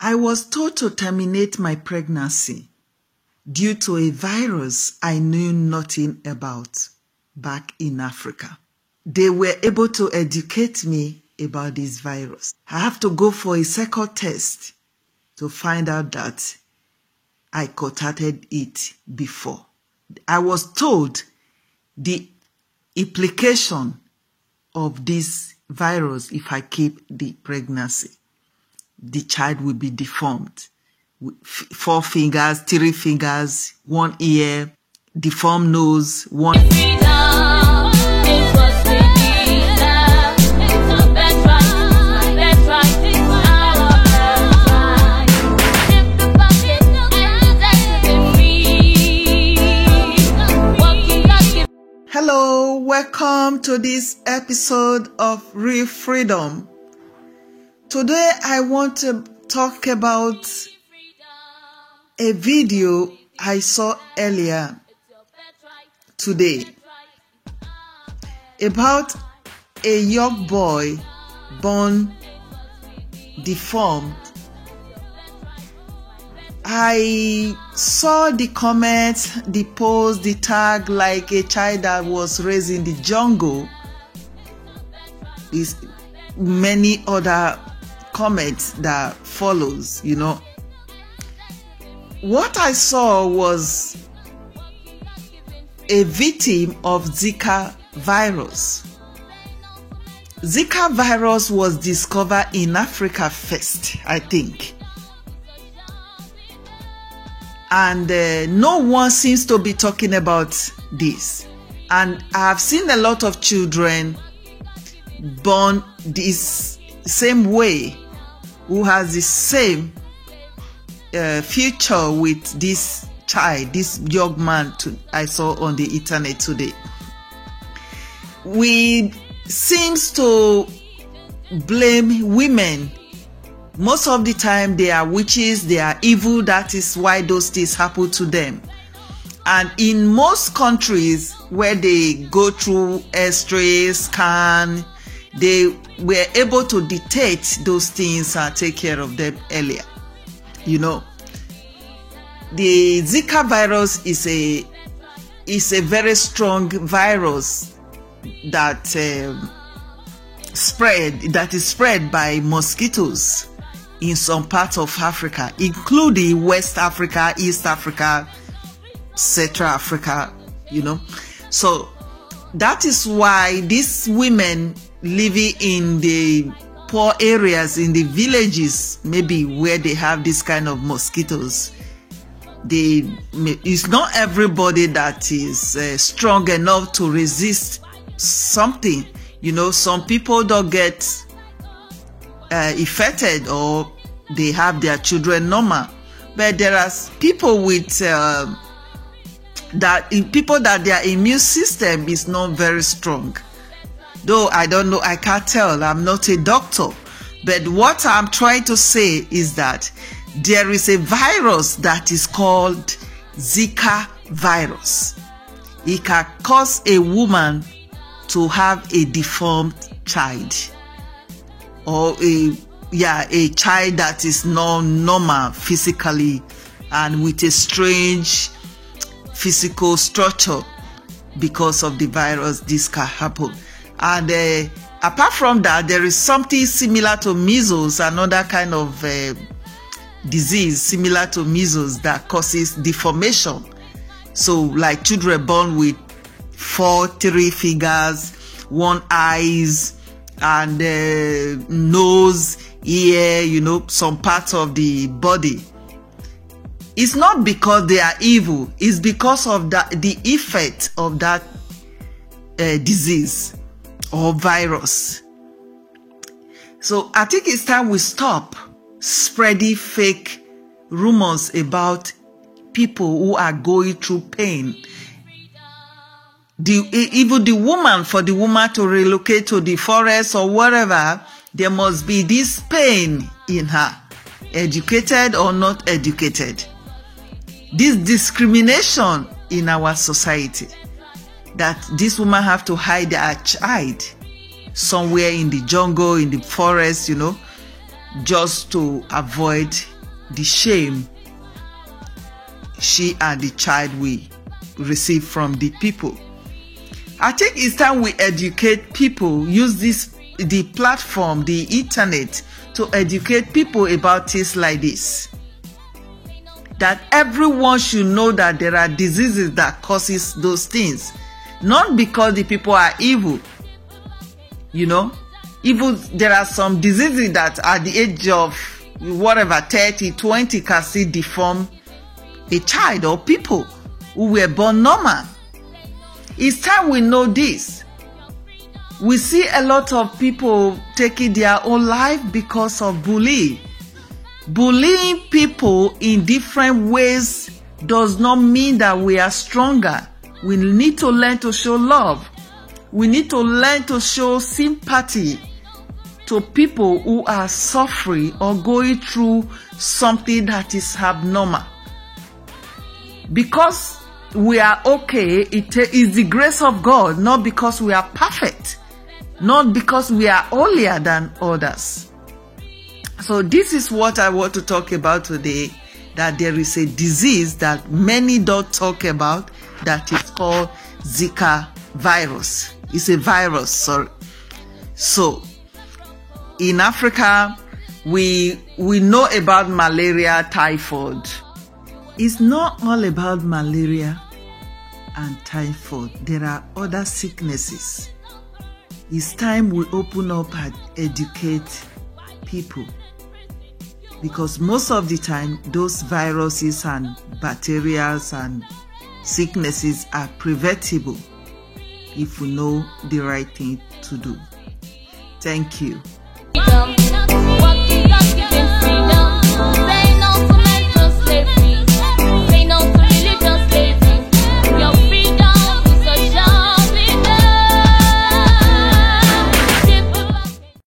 I was told to terminate my pregnancy due to a virus I knew nothing about back in Africa. They were able to educate me about this virus. I have to go for a second test to find out that I contracted it before. I was told the implication of this virus if I keep the pregnancy. The child will be deformed. 4 fingers, 3 fingers, 1 ear, deformed nose, 1... Hello, welcome to this episode of Real Freedom. Today I want to talk about a video I saw earlier today about a young boy born deformed. I saw the comments, the post, the tag like a child that was raised in the jungle. Is many other comments that follows, What I saw was a victim of Zika virus. Zika virus was discovered in Africa first, I think. And no one seems to be talking about this. And I've seen a lot of children born this same way, who has the same future with this child, this young man I saw on the internet today. We seems to blame women. Most of the time they are witches, they are evil. That is why those things happen to them. And in most countries where they go through X-ray, scan, they were able to detect those things and take care of them earlier. The Zika virus is a very strong virus that is spread by mosquitoes in some parts of Africa, including West Africa, East Africa, Central Africa, So that is why these women living in the poor areas, in the villages, maybe where they have this kind of mosquitoes, it's not everybody that is strong enough to resist something. Some people don't get affected or they have their children normal, but there are people with that their immune system is not very strong. Though I don't know, I can't tell, I'm not a doctor. But what I'm trying to say is that there is a virus that is called Zika virus. It can cause a woman to have a deformed child, or a child that is not normal physically and with a strange physical structure. Because of the virus, this can happen. And apart from that, there is something similar to measles, another kind of disease similar to measles that causes deformation. So like children born with 3 fingers, 1 eyes, and nose, ear, some parts of the body. It's not because they are evil, it's because of the effect of that disease or virus. So I think it's time we stop spreading fake rumors about people who are going through pain. Even the woman, for the woman to relocate to the forest or whatever, there must be this pain in her, educated or not educated. This discrimination in our society, that this woman have to hide her child somewhere in the jungle, in the forest, just to avoid the shame she and the child will receive from the people. I think it's time we educate people, use the platform, the internet, to educate people about things like this. That everyone should know that there are diseases that causes those things. Not because the people are evil. You know, even there are some diseases that at the age of whatever, 30, 20 can still deform a child or people who were born normal. It's time we know this. We see a lot of people taking their own life because of bullying. Bullying people in different ways does not mean that we are stronger. We need to learn to show love. We need to learn to show sympathy to people who are suffering or going through something that is abnormal. Because we are okay, it is the grace of God, not because we are perfect, not because we are holier than others. So this is what I want to talk about today, that there is a disease that many don't talk about that is called Zika virus. It's a virus, sorry. So in Africa, we know about malaria, typhoid. It's not all about malaria and typhoid. There are other sicknesses. It's time we open up and educate people. Because most of the time, those viruses and bacteria and sicknesses are preventable if we know the right thing to do. Thank you.